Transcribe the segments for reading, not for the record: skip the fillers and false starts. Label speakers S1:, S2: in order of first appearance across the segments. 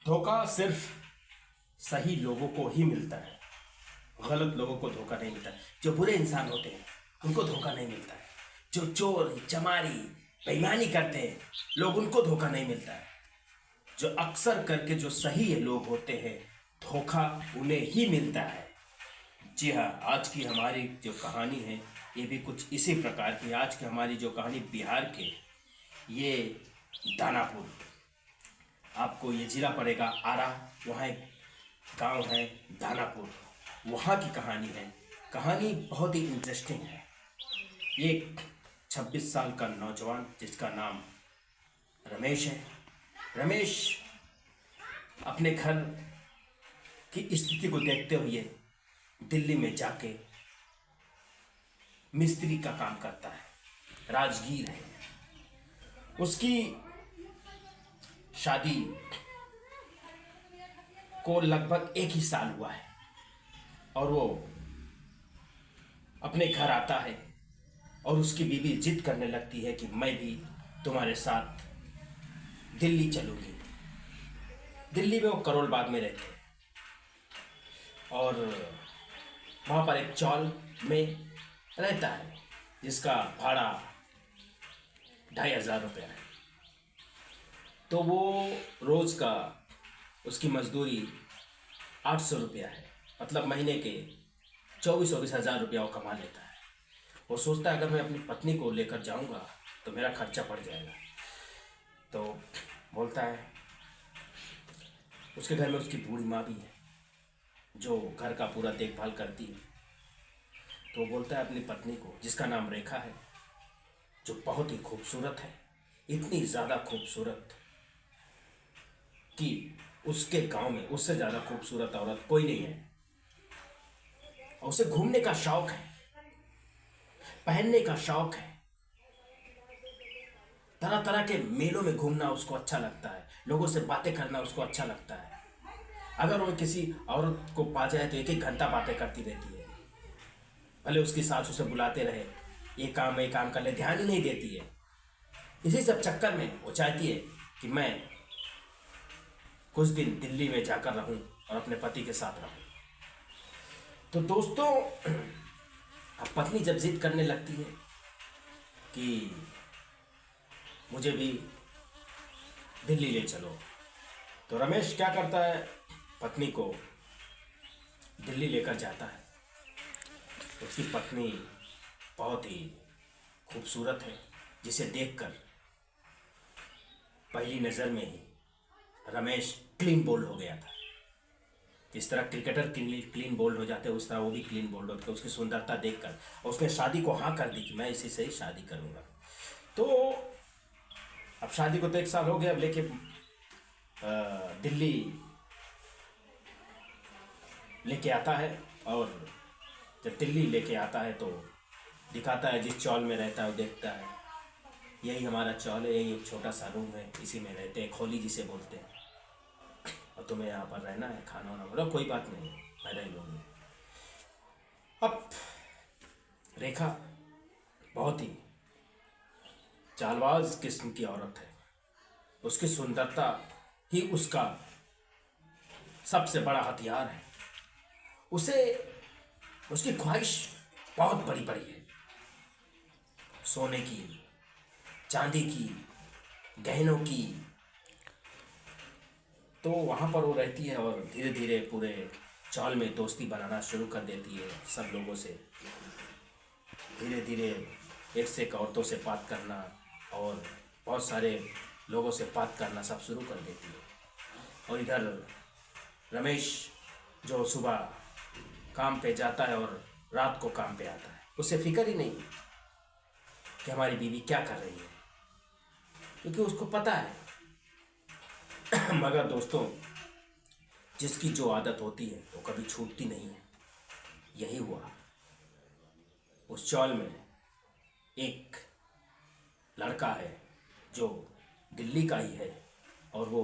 S1: धोखा सिर्फ सही लोगों को ही मिलता है, गलत लोगों को धोखा नहीं मिलता। जो बुरे इंसान होते हैं उनको धोखा नहीं मिलता है। जो चोर चमारी बेईमानी करते हैं लोग, उनको धोखा नहीं मिलता है। जो अक्सर करके जो सही लोग होते हैं, धोखा उन्हें ही मिलता है। जी हाँ, आज की हमारी जो कहानी है ये भी कुछ इसी प्रकार की। आज की हमारी जो कहानी बिहार के, ये दानापुर, आपको ये जिला पड़ेगा आरा, वहाँ एक गांव है दानापुर, वहाँ की कहानी है। कहानी बहुत ही इंटरेस्टिंग है। एक 26 साल का नौजवान जिसका नाम रमेश है। रमेश अपने घर की स्थिति को देखते हुए दिल्ली में जाके मिस्त्री का काम करता है, राजगीर है। उसकी शादी को लगभग 1 ही साल हुआ है और वो अपने घर आता है और उसकी बीवी जिद करने लगती है कि मैं भी तुम्हारे साथ दिल्ली चलूँगी। दिल्ली में वो करोल बाग में रहते हैं और वहाँ पर एक चॉल में रहता है जिसका भाड़ा 2500 रुपया है। तो वो रोज़ का उसकी मजदूरी 800 रुपया है, मतलब महीने के 24-24 हज़ार रुपया वो कमा लेता है। वो सोचता है अगर मैं अपनी पत्नी को लेकर जाऊंगा तो मेरा खर्चा पड़ जाएगा। तो बोलता है, उसके घर में उसकी बूढ़ी माँ भी है जो घर का पूरा देखभाल करती है। तो बोलता है अपनी पत्नी को, जिसका नाम रेखा है, जो बहुत ही खूबसूरत है, इतनी ज़्यादा खूबसूरत कि उसके गांव में उससे ज़्यादा खूबसूरत औरत कोई नहीं है। और उसे घूमने का शौक है, पहनने का शौक है, तरह तरह के मेलों में घूमना उसको अच्छा लगता है, लोगों से बातें करना उसको अच्छा लगता है। अगर वो किसी औरत को पा जाए तो 1-1 घंटा बातें करती रहती है, भले उसकी सास उसे बुलाते रहे, ये काम कर ले, ध्यान ही नहीं देती है। इसी सब चक्कर में वो चाहती है कि मैं कुछ दिन दिल्ली में जाकर रहूं और अपने पति के साथ रहूं। तो दोस्तों, अब पत्नी जब जिद करने लगती है कि मुझे भी दिल्ली ले चलो, तो रमेश क्या करता है, पत्नी को दिल्ली लेकर जाता है। उसकी पत्नी बहुत ही खूबसूरत है, जिसे देखकर पहली नज़र में ही रमेश क्लीन बोल्ड हो गया था। जिस तरह क्रिकेटर क्लीन बोल्ड हो जाते हैं, उस तरह वो भी क्लीन बोल्ड होते, उसकी सुंदरता देखकर। और उसने शादी को हाँ कर दी कि मैं इसी से ही शादी करूँगा। तो अब शादी को तो 1 साल हो गया, अब लेके दिल्ली लेके आता है। और जब दिल्ली लेके आता है तो दिखाता है, जिस चॉल में रहता है वो देखता है, यही हमारा चॉल है, यही एक छोटा सा रूम है, इसी में रहते हैं, खोली जिसे बोलते हैं, और तुम्हें यहाँ पर रहना है, खाना वाना। बोला कोई बात नहीं, मैं रह लूँगी। अब रेखा बहुत ही चालबाज किस्म की औरत है। उसकी सुंदरता ही उसका सबसे बड़ा हथियार है। उसे उसकी ख्वाहिश बहुत बड़ी बड़ी है, सोने की, चांदी की, गहनों की। तो वहाँ पर वो रहती है और धीरे धीरे पूरे चॉल में दोस्ती बनाना शुरू कर देती है सब लोगों से। धीरे धीरे एक से एक औरतों से बात करना और बहुत सारे लोगों से बात करना सब शुरू कर देती है। और इधर रमेश जो सुबह काम पे जाता है और रात को काम पे आता है, उसे फिक्र ही नहीं कि हमारी बीवी क्या कर रही है, क्योंकि उसको पता है। मगर दोस्तों, जिसकी जो आदत होती है वो कभी छूटती नहीं है। यही हुआ। उस चौल में एक लड़का है जो दिल्ली का ही है और वो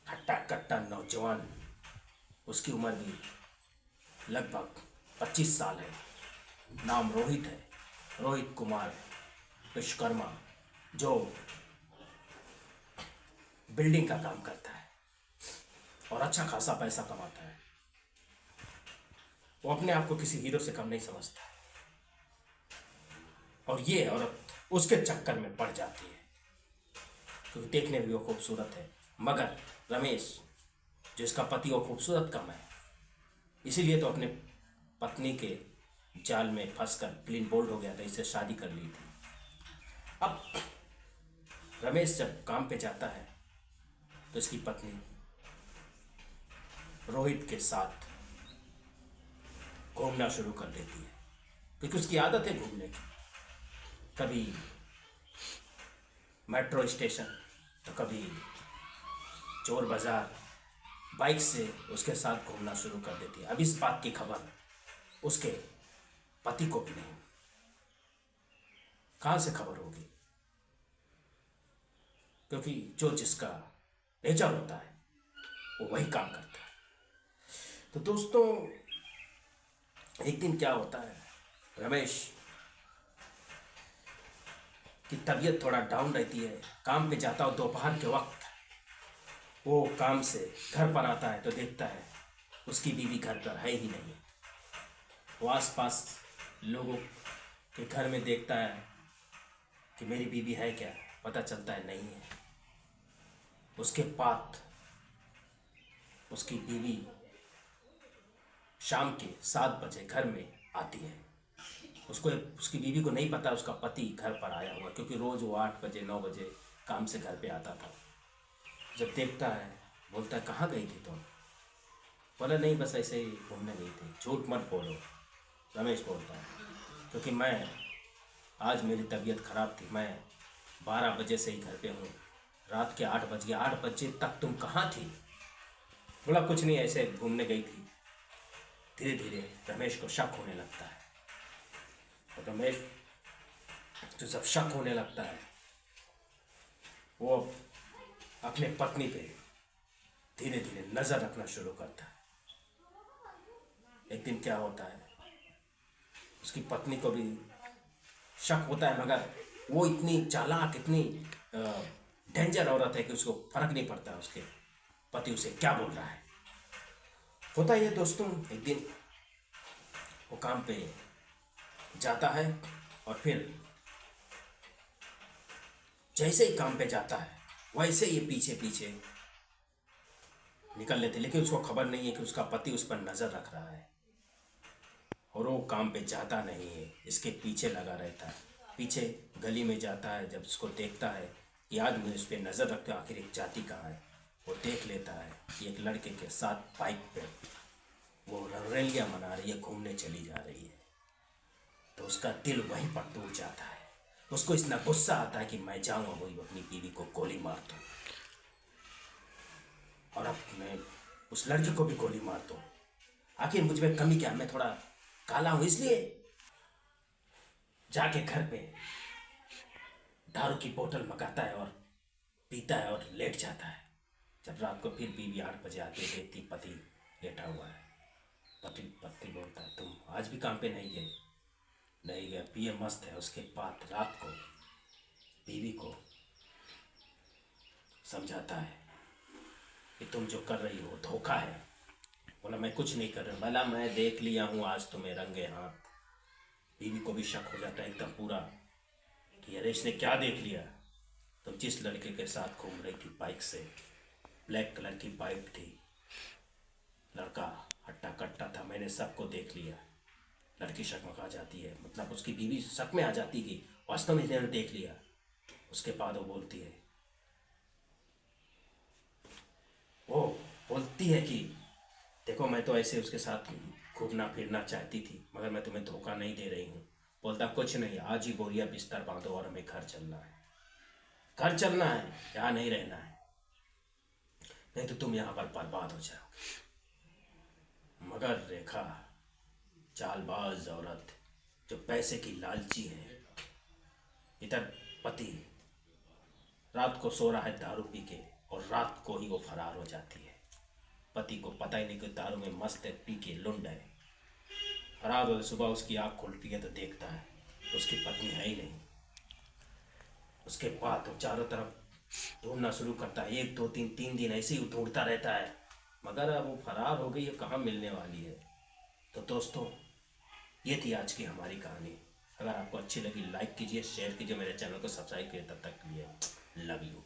S1: हट्टा कट्टा नौजवान, उसकी उम्र भी लगभग 25 साल है। नाम रोहित है, रोहित कुमार विश्वकर्मा, जो बिल्डिंग का काम करता है। और अच्छा खासा पैसा कमाता है। वो अपने आप को किसी हीरो से कम नहीं समझता, और ये औरत उसके चक्कर में पड़ जाती है, क्योंकि देखने में भी वो खूबसूरत है। मगर रमेश, जो इसका पति, वो खूबसूरत कम है, इसीलिए तो अपने पत्नी के जाल में फंसकर क्लीन बोल्ड हो गया था, इससे शादी कर ली थी। अब रमेश जब काम पे जाता है तो इसकी पत्नी रोहित के साथ घूमना शुरू कर देती है, क्योंकि उसकी आदत है घूमने की। कभी मेट्रो स्टेशन तो कभी चोर बाजार, बाइक से उसके साथ घूमना शुरू कर देती है। अब इस बात की खबर उसके पति को भी नहीं। कहाँ से खबर होगी? क्योंकि जो जिसका नेचर होता है वो वही काम करता है। तो दोस्तों, एक दिन क्या होता है, रमेश की तबीयत थोड़ा डाउन रहती है, काम पे जाता हो दोपहर के वक्त। वो काम से घर पर आता है तो देखता है उसकी बीवी घर पर है ही नहीं। वो आसपास लोगों के घर में देखता है कि मेरी बीवी है क्या, पता चलता है नहीं है। उसके बाद उसकी बीवी शाम के 7 बजे घर में आती है। उसकी बीवी को नहीं पता उसका पति घर पर आया हुआ, क्योंकि रोज़ वो 8 बजे 9 बजे काम से घर पे आता था। जब देखता है, बोलता है कहाँ गई थी तुम? बोला नहीं, बस ऐसे ही घूमने गई थी। झूठ मत बोलो, रमेश बोलता है, क्योंकि आज मेरी तबीयत ख़राब थी, मैं 12 बजे से ही घर पे हूँ। रात के 8 बज गए, 8 बजे तक तुम कहाँ थी? बोला कुछ नहीं, ऐसे घूमने गई थी। धीरे धीरे रमेश को शक होने लगता है, और रमेश तो जब शक होने लगता है, वो अपने पत्नी पे धीरे धीरे नज़र रखना शुरू करता है। एक दिन क्या होता है, उसकी पत्नी को भी शक होता है, मगर वो इतनी चालाक, इतनी डेंजर औरत है कि उसको फर्क नहीं पड़ता उसके पति उसे क्या बोल रहा है। होता है दोस्तों, एक दिन वो काम पे जाता है, और फिर जैसे ही काम पे जाता है वैसे ही पीछे पीछे निकल लेते, लेकिन उसको खबर नहीं है कि उसका पति उस पर नज़र रख रहा है, और वो काम पे जाता नहीं है, इसके पीछे लगा रहता है। पीछे गली में जाता है, जब उसको देखता है कि आज मैं उस पर नज़र रखता हूँ, आखिर एक जाति कहाँ है, वो देख लेता है कि एक लड़के के साथ बाइक पे वो रैलियाँ मना रही है, घूमने चली जा रही है। तो उसका दिल वहीं पर टूट जाता है। उसको इतना गुस्सा आता है कि मैं जाऊँगा, वही अपनी बीवी को गोली मार दूँ, और अब मैं उस लड़के को भी गोली मार दूँ। आखिर मुझ में कमी क्या, मैं थोड़ा काला हूँ इसलिए। जाके घर पे दारू की बोतल मंगाता है और पीता है और लेट जाता है। जब रात को फिर बीवी 8 बजे आती है, देखती पति लेटा हुआ है। पति बोलता है तुम आज भी काम पे नहीं गए? नहीं गया, पिए मस्त है। उसके बाद रात को बीवी को समझाता है कि तुम जो कर रही हो धोखा है। बोला मैं कुछ नहीं कर रहा। बोला मैं देख लिया हूँ आज तुम्हें रंगे हाथ। बीवी को भी शक हो जाता है एकदम पूरा कि अरे इसने क्या देख लिया। तुम जिस लड़के के साथ घूम रही थी बाइक से, ब्लैक कलर की बाइक थी, लड़का हट्टा कट्टा था, मैंने सबको देख लिया। लड़की शक में आ जाती है, मतलब उसकी बीवी शक में आ जाती कि वास्तव में इन्होंने देख लिया। उसके बाद वो बोलती है कि देखो मैं तो ऐसे उसके साथ घूमना फिरना चाहती थी, मगर मैं तुम्हें धोखा नहीं दे रही हूँ। बोलता कुछ नहीं, आज ही बोरिया बिस्तर बांधो और हमें घर चलना है। घर चलना है, यहाँ नहीं रहना है, नहीं तो तुम यहाँ पर बर्बाद हो जाओगे। मगर रेखा चालबाज औरत जो पैसे की लालची है। इधर पति रात को सो रहा है दारू पी के, और रात को ही वो फरार हो जाती है। पति को पता ही नहीं कि दारू में मस्त है, पी के लुंड है, फरार हो। सुबह उसकी आँख खुलती है तो देखता है उसकी पत्नी है ही नहीं। उसके बाद वो चारों तरफ ढूंढना शुरू करता है। 1 2 3 3 दिन ऐसे ही ढूंढता रहता है, मगर अब वो फरार हो गई है, कहाँ मिलने वाली है। तो दोस्तों, ये थी आज की हमारी कहानी। अगर आपको अच्छी लगी लाइक कीजिए, शेयर कीजिए, मेरे चैनल को सब्सक्राइब कीजिए। तब तक के लिए लव यू।